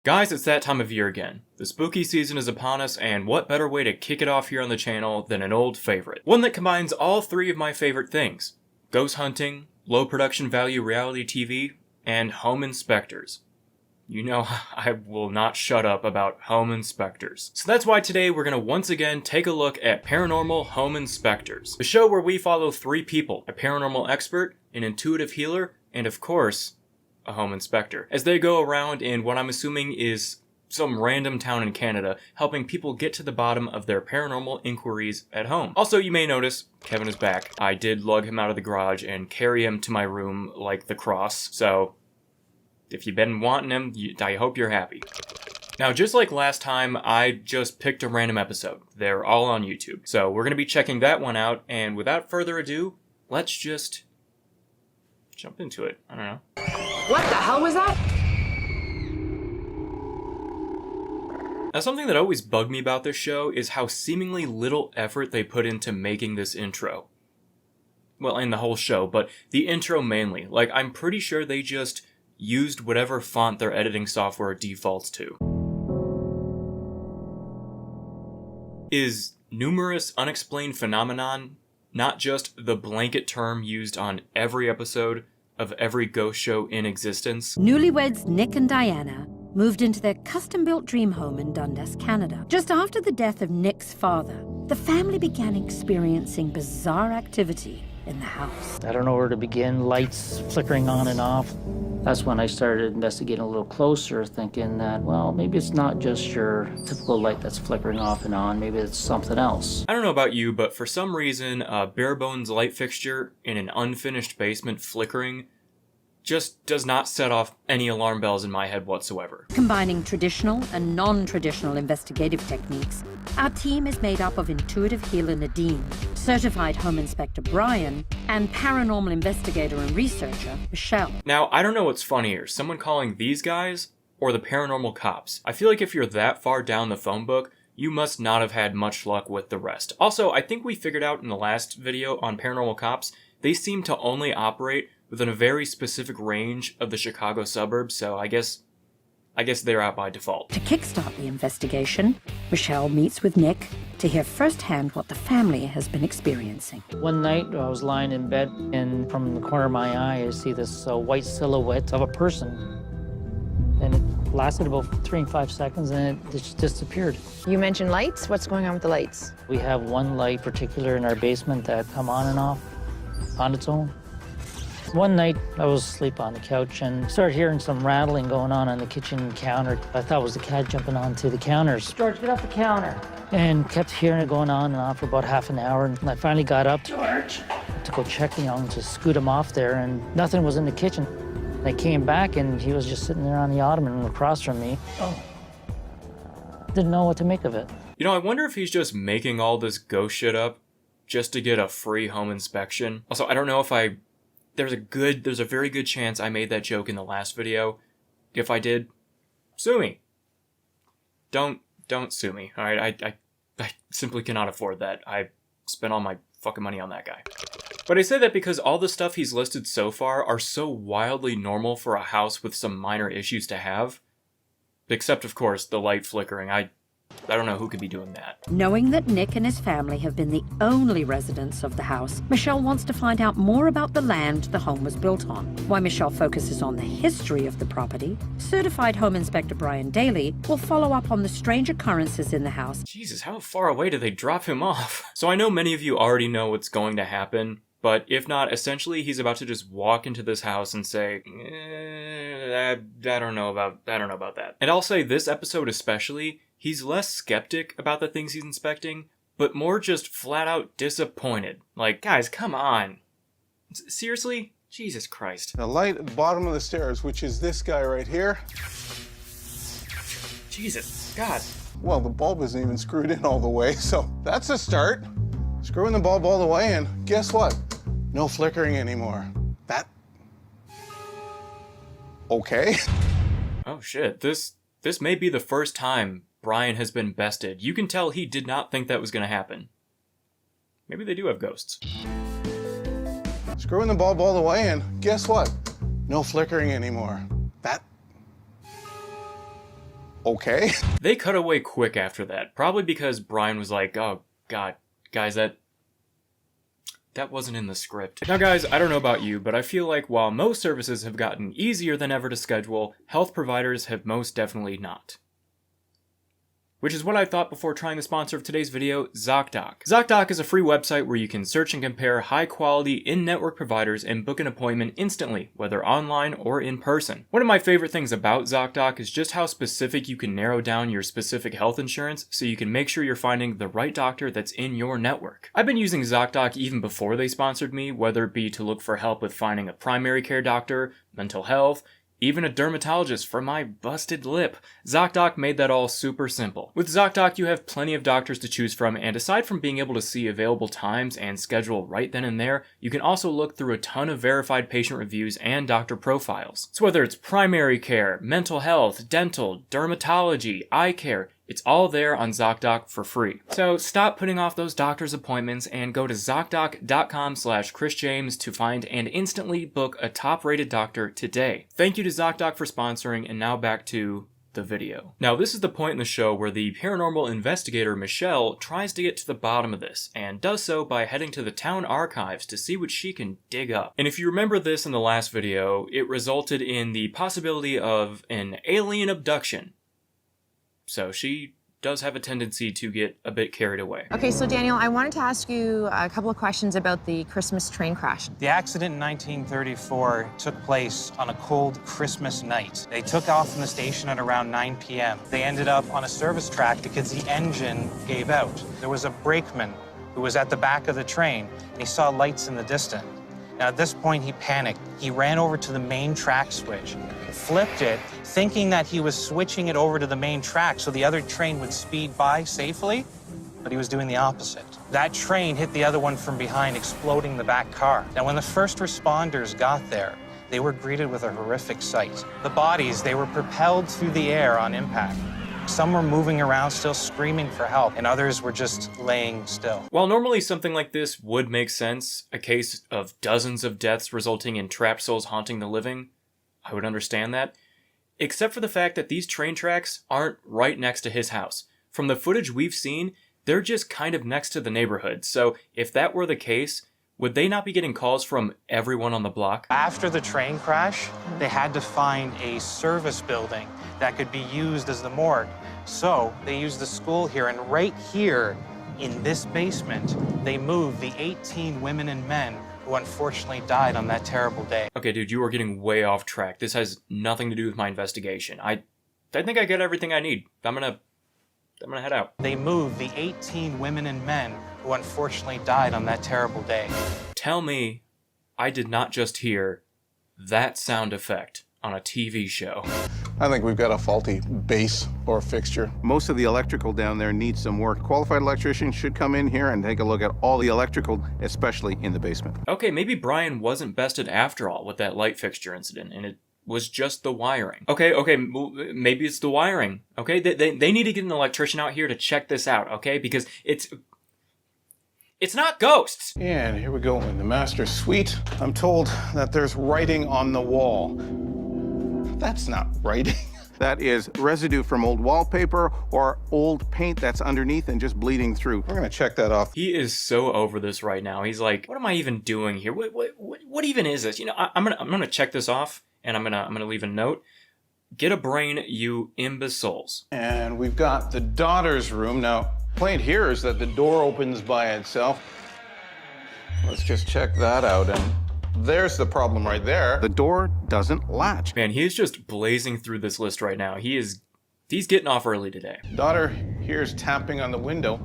Guys, it's that time of year again. The spooky season is upon us, and what better way to kick it off here on the channel than an old favorite? One that combines all three of my favorite things: ghost hunting, low production value reality TV, and home inspectors. You know, I will not shut up about home inspectors. So that's why today we're going to once again take a look at Paranormal Home Inspectors, the show where we follow three people: a paranormal expert, an intuitive healer, and of course, a home inspector, as they go around in what I'm assuming is some random town in Canada, helping people get to the bottom of their paranormal inquiries at home. Also, you may notice, Kevin is back. I did lug him out of the garage and carry him to my room like the cross, so if you've been wanting him, I hope you're happy. Now, just like last time, I just picked a random episode. They're all on YouTube, so we're going to be checking that one out, and without further ado, let's just jump into it. I don't know. What the hell was that? Now, something that always bugged me about this show is how seemingly little effort they put into making this intro. Well, in the whole show, but the intro mainly. Like, I'm pretty sure they just used whatever font their editing software defaults to. Is numerous unexplained phenomenon not just the blanket term used on every episode of every ghost show in existence? Newlyweds Nick and Diana moved into their custom-built dream home in Dundas, Canada. Just after the death of Nick's father, the family began experiencing bizarre activity in the house. I don't know where to begin, lights flickering on and off. That's when I started investigating a little closer, thinking that, well, maybe it's not just your typical light that's flickering off and on, maybe it's something else. I don't know about you, but for some reason, a bare-bones light fixture in an unfinished basement flickering just does not set off any alarm bells in my head whatsoever. Combining traditional and non-traditional investigative techniques, our team is made up of intuitive healer Nadine, certified home inspector Brian, and paranormal investigator and researcher Michelle. Now, I don't know what's funnier, someone calling these guys or the paranormal cops. I feel like if you're that far down the phone book, you must not have had much luck with the rest. Also, I think we figured out in the last video on paranormal cops, they seem to only operate within a very specific range of the Chicago suburbs, so I guess they're out by default. To kickstart the investigation, Michelle meets with Nick to hear firsthand what the family has been experiencing. One night I was lying in bed, and from the corner of my eye I see this white silhouette of a person, and it lasted about 3 and 5 seconds and it just disappeared. You mentioned lights. What's going on with the lights? We have one light particular in our basement that come on and off on its own. One night, I was asleep on the couch and started hearing some rattling going on the kitchen counter. I thought it was the cat jumping onto the counters. George, get off the counter. And kept hearing it going on and on for about half an hour. And I finally got up, George, to go check, to scoot him off there, and nothing was in the kitchen. I came back and he was just sitting there on the ottoman across from me. Oh. Didn't know what to make of it. You know, I wonder if he's just making all this ghost shit up just to get a free home inspection. Also, I don't know if there's a very good chance I made that joke in the last video. If I did, sue me. Don't sue me, alright? I simply cannot afford that. I spent all my fucking money on that guy. But I say that because all the stuff he's listed so far are so wildly normal for a house with some minor issues to have. Except, of course, the light flickering. I don't know who could be doing that. Knowing that Nick and his family have been the only residents of the house, Michelle wants to find out more about the land the home was built on. While Michelle focuses on the history of the property, certified home inspector Brian Daly will follow up on the strange occurrences in the house. Jesus, how far away did they drop him off? So I know many of you already know what's going to happen, but if not, essentially he's about to just walk into this house and say, I don't know about that. And I'll say this episode especially, he's less skeptic about the things he's inspecting, but more just flat out disappointed. Like, guys, come on. Seriously? Jesus Christ. The light at the bottom of the stairs, which is this guy right here. Jesus, God. Well, the bulb isn't even screwed in all the way, so that's a start. Screwing the bulb all the way in, guess what? No flickering anymore. That... okay. Oh shit, this may be the first time Brian has been bested. You can tell he did not think that was going to happen. Maybe they do have ghosts. Screwing the bulb all the way in, guess what? No flickering anymore. That... okay. They cut away quick after that, probably because Brian was like, oh god, guys, that wasn't in the script. Now guys, I don't know about you, but I feel like while most services have gotten easier than ever to schedule, health providers have most definitely not. Which is what I thought before trying the sponsor of today's video, ZocDoc. ZocDoc is a free website where you can search and compare high-quality in-network providers and book an appointment instantly, whether online or in person. One of my favorite things about ZocDoc is just how specific you can narrow down your specific health insurance so you can make sure you're finding the right doctor that's in your network. I've been using ZocDoc even before they sponsored me, whether it be to look for help with finding a primary care doctor, mental health, even a dermatologist for my busted lip. ZocDoc made that all super simple. With ZocDoc, you have plenty of doctors to choose from, and aside from being able to see available times and schedule right then and there, you can also look through a ton of verified patient reviews and doctor profiles. So whether it's primary care, mental health, dental, dermatology, eye care, it's all there on ZocDoc for free. So stop putting off those doctor's appointments and go to ZocDoc.com/ChrisJames to find and instantly book a top-rated doctor today. Thank you to ZocDoc for sponsoring, and now back to the video. Now this is the point in the show where the paranormal investigator Michelle tries to get to the bottom of this, and does so by heading to the town archives to see what she can dig up. And if you remember this in the last video, it resulted in the possibility of an alien abduction. So she does have a tendency to get a bit carried away. Okay, so Daniel, I wanted to ask you a couple of questions about the Christmas train crash. The accident in 1934 took place on a cold Christmas night. They took off from the station at around 9 p.m. They ended up on a service track because the engine gave out. There was a brakeman who was at the back of the train, and he saw lights in the distance. Now, at this point, he panicked. He ran over to the main track switch, flipped it, thinking that he was switching it over to the main track so the other train would speed by safely, but he was doing the opposite. That train hit the other one from behind, exploding the back car. Now, when the first responders got there, they were greeted with a horrific sight. The bodies, they were propelled through the air on impact. Some were moving around, still screaming for help, and others were just laying still. While normally something like this would make sense, a case of dozens of deaths resulting in trapped souls haunting the living, I would understand that, except for the fact that these train tracks aren't right next to his house. From the footage we've seen, they're just kind of next to the neighborhood, so if that were the case, would they not be getting calls from everyone on the block? After the train crash, they had to find a service building that could be used as the morgue. So they used the school here, and right here in this basement, they moved the 18 women and men who unfortunately died on that terrible day. Okay, dude, you are getting way off track. This has nothing to do with my investigation. I think I get everything I need. I'm gonna head out. They moved the 18 women and men who unfortunately died on that terrible day. Tell me I did not just hear that sound effect on a TV show. I think we've got a faulty base or fixture. Most of the electrical down there needs some work. Qualified electrician should come in here and take a look at all the electrical, especially in the basement. Okay, maybe Brian wasn't bested after all with that light fixture incident, and it was just the wiring. Okay, maybe it's the wiring. Okay, they need to get an electrician out here to check this out, okay? Because it's not ghosts. And here we go in the master suite. I'm told that there's writing on the wall. That's not writing. That is residue from old wallpaper or old paint that's underneath and just bleeding through. We're gonna check that off. He is so over this right now. He's like, what am I even doing here? What even is this? You know, I'm gonna check this off, and I'm gonna leave a note. Get a brain, you imbeciles. And we've got the daughter's room. Now, point here is that the door opens by itself. Let's just check that out, and there's the problem right there. The door doesn't latch. Man, he is just blazing through this list right now. He's getting off early today. Daughter here's tapping on the window.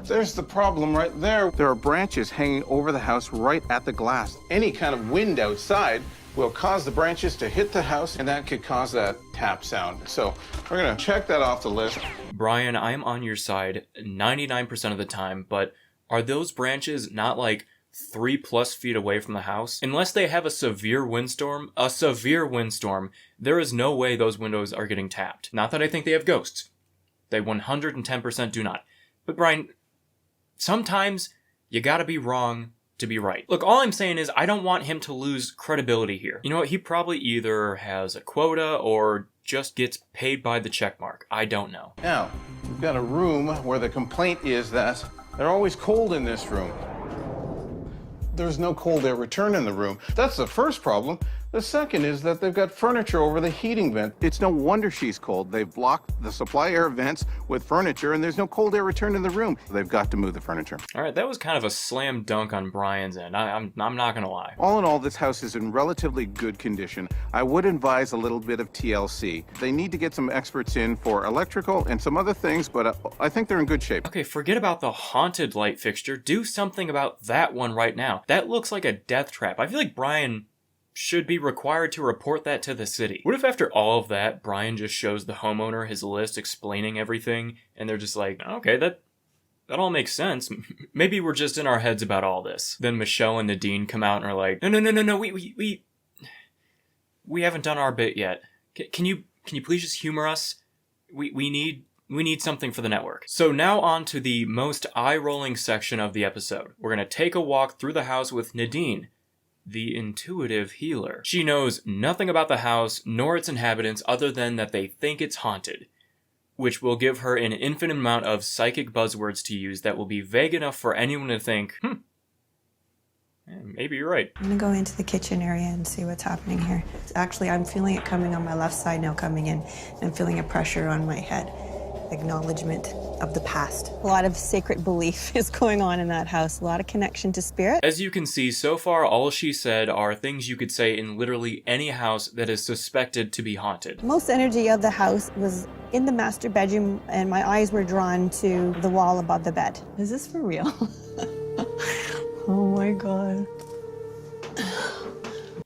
There's the problem right there. There are branches hanging over the house right at the glass. Any kind of wind outside will cause the branches to hit the house, and that could cause that tap sound. So we're gonna check that off the list. Brian, I'm on your side 99% of the time, but are those branches not like 3+ feet away from the house? Unless they have a severe windstorm, there is no way those windows are getting tapped. Not that I think they have ghosts. They 110% do not. But Brian, sometimes you gotta be wrong to be right. Look, all I'm saying is I don't want him to lose credibility here. You know what? He probably either has a quota or just gets paid by the checkmark. I don't know. Now, we've got a room where the complaint is that they're always cold in this room. There's no cold air return in the room. That's the first problem. The second is that they've got furniture over the heating vent. It's no wonder she's cold. They've blocked the supply air vents with furniture, and there's no cold air return in the room. They've got to move the furniture. All right, that was kind of a slam dunk on Brian's end. I'm not gonna lie. All in all, this house is in relatively good condition. I would advise a little bit of TLC. They need to get some experts in for electrical and some other things, but I think they're in good shape. Okay, forget about the haunted light fixture. Do something about that one right now. That looks like a death trap. I feel like Brian should be required to report that to the city. What if after all of that, Brian just shows the homeowner his list explaining everything, and they're just like, okay, that all makes sense. Maybe we're just in our heads about all this. Then Michelle and Nadine come out and are like, no, we haven't done our bit yet. Can you please just humor us? We need something for the network. So now on to the most eye-rolling section of the episode. We're gonna take a walk through the house with Nadine, the intuitive healer. She knows nothing about the house nor its inhabitants other than that they think it's haunted, which will give her an infinite amount of psychic buzzwords to use that will be vague enough for anyone to think, maybe you're right. I'm gonna go into the kitchen area and see what's happening here. Actually, I'm feeling it coming on my left side now, coming in. I'm feeling a pressure on my head. Acknowledgement of the past. A lot of sacred belief is going on in that house. A lot of connection to spirit. As you can see, so far all she said are things you could say in literally any house that is suspected to be haunted. Most energy of the house was in the master bedroom, and my eyes were drawn to the wall above the bed. Is this for real? Oh my God.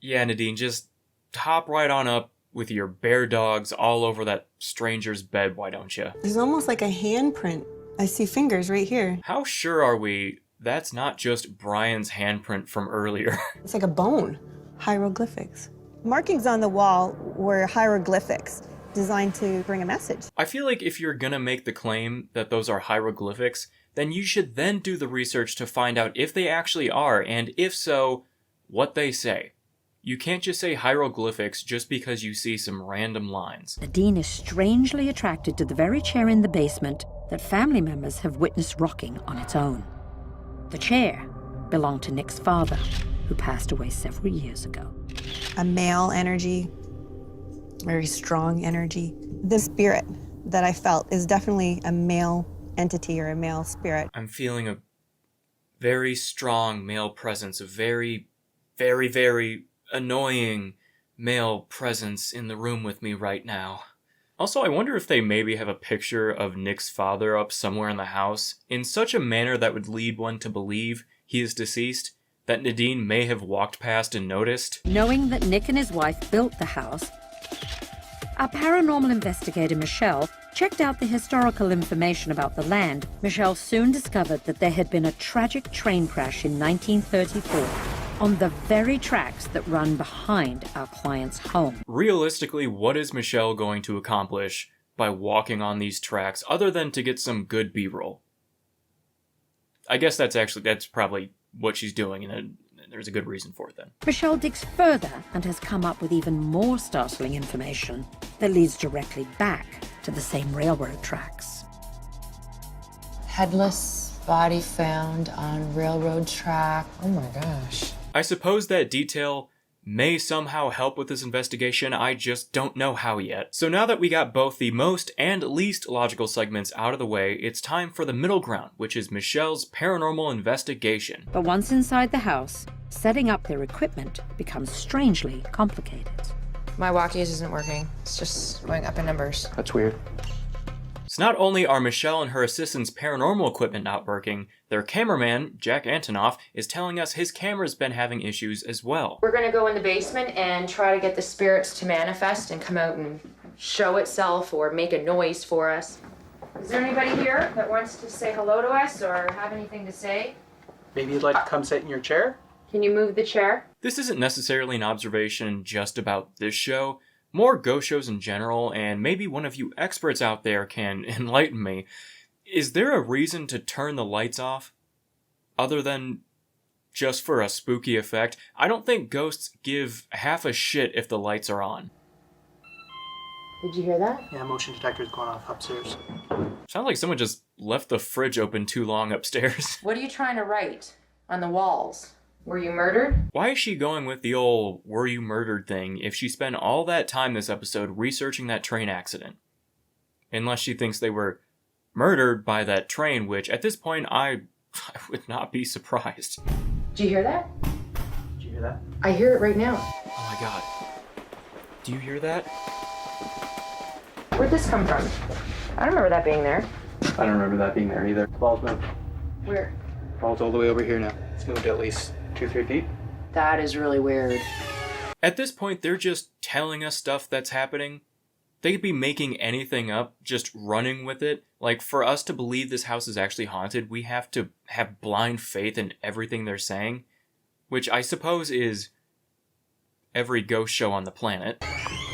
Yeah, Nadine, just hop right on up with your bear dogs all over that stranger's bed, why don't you? There's almost like a handprint. I see fingers right here. How sure are we that's not just Brian's handprint from earlier? It's like a bone. Hieroglyphics. Markings on the wall were hieroglyphics designed to bring a message. I feel like if you're gonna make the claim that those are hieroglyphics, then you should then do the research to find out if they actually are, and if so, what they say. You can't just say hieroglyphics just because you see some random lines. Nadine is strangely attracted to the very chair in the basement that family members have witnessed rocking on its own. The chair belonged to Nick's father, who passed away several years ago. A male energy, very strong energy. The spirit that I felt is definitely a male entity or a male spirit. I'm feeling a very strong male presence, a very, very, very annoying male presence in the room with me right now. Also, I wonder if they maybe have a picture of Nick's father up somewhere in the house in such a manner that would lead one to believe he is deceased, that Nadine may have walked past and noticed. Knowing that Nick and his wife built the house, our paranormal investigator, Michelle, checked out the historical information about the land. Michelle soon discovered that there had been a tragic train crash in 1934 on the very tracks that run behind our client's home. Realistically, what is Michelle going to accomplish by walking on these tracks other than to get some good B-roll? I guess that's probably what she's doing, and there's a good reason for it then. Michelle digs further and has come up with even more startling information that leads directly back to the same railroad tracks. Headless body found on railroad track. Oh my gosh. I suppose that detail may somehow help with this investigation, I just don't know how yet. So now that we got both the most and least logical segments out of the way, it's time for the middle ground, which is Michelle's paranormal investigation. But once inside the house, setting up their equipment becomes strangely complicated. My walkies isn't working. It's just going up in numbers. That's weird. So not only are Michelle and her assistant's paranormal equipment not working, their cameraman, Jack Antonoff, is telling us his camera's been having issues as well. We're gonna go in the basement and try to get the spirits to manifest and come out and show itself or make a noise for us. Is there anybody here that wants to say hello to us or have anything to say? Maybe you'd like to come sit in your chair? Can you move the chair? This isn't necessarily an observation just about this show. More ghost shows in general, and maybe one of you experts out there can enlighten me. Is there a reason to turn the lights off? Other than just for a spooky effect. I don't think ghosts give half a shit if the lights are on. Did you hear that? Yeah, motion detector's going off upstairs. Sounds like someone just left the fridge open too long upstairs. What are you trying to write on the walls? Were you murdered? Why is she going with the old "were you murdered" thing if she spent all that time this episode researching that train accident? Unless she thinks they were murdered by that train, which at this point I would not be surprised. Did you hear that? Did you hear that? I hear it right now. Oh my god. Do you hear that? Where'd this come from? I don't remember that being there. I don't remember that being there either. The ball's moved. Where? Ball's all the way over here now. It's moved at least 2-3 feet. That is really weird. At this point, they're just telling us stuff that's happening. They could be making anything up, just running with it. Like, for us to believe this house is actually haunted, we have to have blind faith in everything they're saying. Which I suppose is every ghost show on the planet.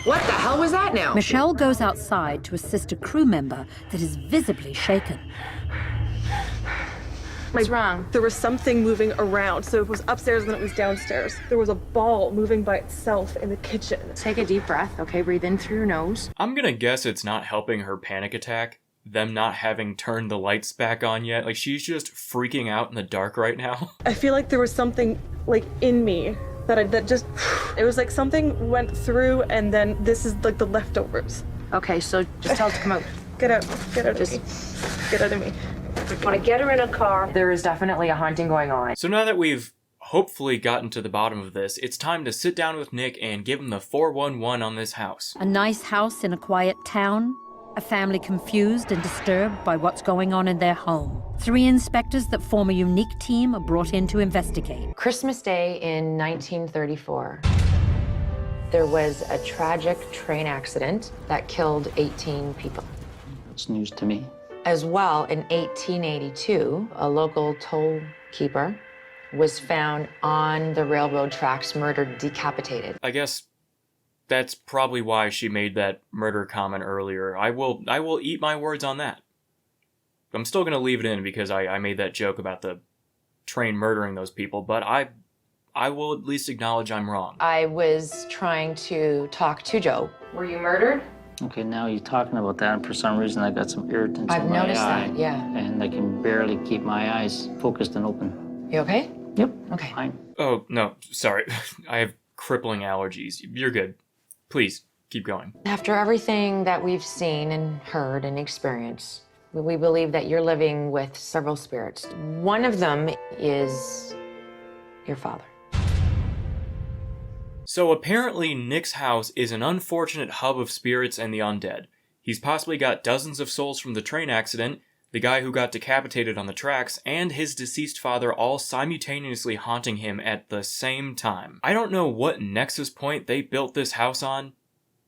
What the hell was that now? Michelle goes outside to assist a crew member that is visibly shaken. What's wrong? There was something moving around. So it was upstairs and then it was downstairs. There was a ball moving by itself in the kitchen. Take a deep breath, okay? Breathe in through your nose. I'm gonna guess it's not helping her panic attack, them not having turned the lights back on yet. Like, she's just freaking out in the dark right now. I feel like there was something like in me that just, it was like something went through and then this is like the leftovers. Okay, so just tell us to come out. Get out of me. Get out of me. I want to get her in a car. There is definitely a haunting going on. So now that we've hopefully gotten to the bottom of this, it's time to sit down with Nick and give him the 411 on this house. A nice house in a quiet town, a family confused and disturbed by what's going on in their home. 3 inspectors that form a unique team are brought in to investigate. Christmas Day in 1934. There was a tragic train accident that killed 18 people. It's news to me. As well, in 1882, a local toll keeper was found on the railroad tracks, murdered, decapitated. I guess that's probably why she made that murder comment earlier. I will eat my words on that. I'm still going to leave it in because I made that joke about the train murdering those people, but I will at least acknowledge I'm wrong. I was trying to talk to Joe. Were you murdered? Okay, now you're talking about that, and for some reason I got some irritants I've in my noticed eye. that, yeah. And I can barely keep my eyes focused and open. You okay? Yep. Okay. Fine. Oh, no, sorry. I have crippling allergies. You're good. Please, keep going. After everything that we've seen and heard and experienced, we believe that you're living with several spirits. One of them is your father. So apparently Nick's house is an unfortunate hub of spirits and the undead. He's possibly got dozens of souls from the train accident, the guy who got decapitated on the tracks, and his deceased father all simultaneously haunting him at the same time. I don't know what nexus point they built this house on,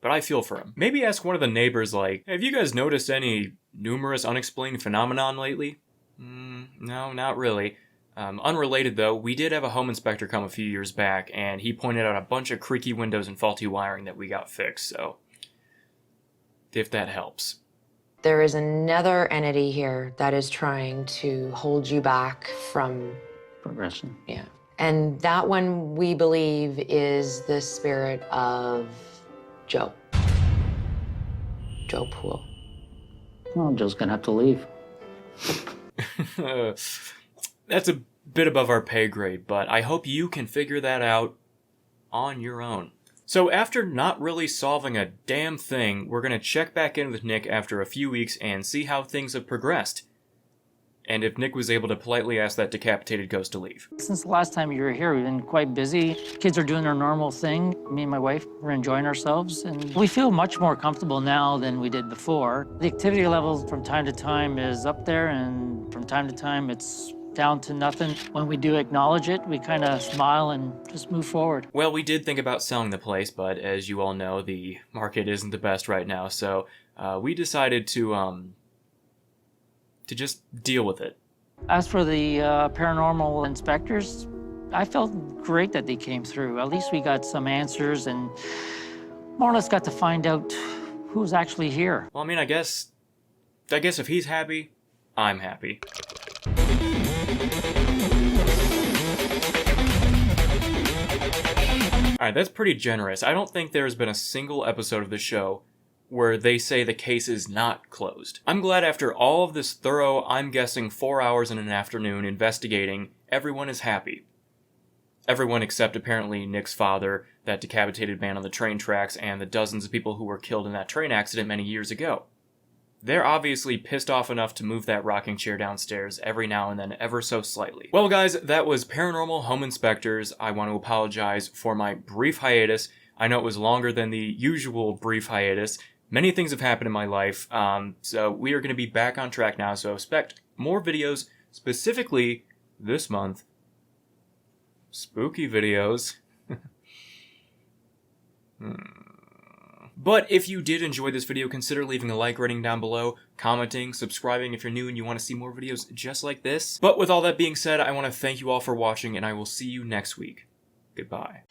but I feel for him. Maybe ask one of the neighbors, like, have you guys noticed any numerous unexplained phenomenon lately? No, not really. Unrelated though, we did have a home inspector come a few years back, and he pointed out a bunch of creaky windows and faulty wiring that we got fixed, so if that helps. There is another entity here that is trying to hold you back from Progression. Yeah. And that one, we believe, is the spirit of Joe. Joe Poole. Well, Joe's gonna have to leave. That's a bit above our pay grade, but I hope you can figure that out on your own. So after not really solving a damn thing, we're going to check back in with Nick after a few weeks and see how things have progressed. And if Nick was able to politely ask that decapitated ghost to leave. Since the last time you were here, we've been quite busy. Kids are doing their normal thing. Me and my wife, we're enjoying ourselves, and we feel much more comfortable now than we did before. The activity level from time to time is up there, and from time to time it's down to nothing. When we do acknowledge it, we kind of smile and just move forward. Well, we did think about selling the place, but as you all know, the market isn't the best right now, so we decided to just deal with it. As for the paranormal inspectors, I felt great that they came through. At least we got some answers and more or less got to find out who's actually here. Well, I mean, I guess if he's happy, I'm happy. Alright, that's pretty generous. I don't think there's been a single episode of the show where they say the case is not closed. I'm glad after all of this thorough, I'm guessing 4 hours in an afternoon investigating, everyone is happy. Everyone except apparently Nick's father, that decapitated man on the train tracks, and the dozens of people who were killed in that train accident many years ago. They're obviously pissed off enough to move that rocking chair downstairs every now and then ever so slightly. Well guys, that was Paranormal Home Inspectors. I want to apologize for my brief hiatus. I know it was longer than the usual brief hiatus. Many things have happened in my life, so we are going to be back on track now, so expect more videos, specifically this month. Spooky videos. But if you did enjoy this video, consider leaving a like rating down below, commenting, subscribing if you're new and you want to see more videos just like this. But with all that being said, I want to thank you all for watching, and I will see you next week. Goodbye.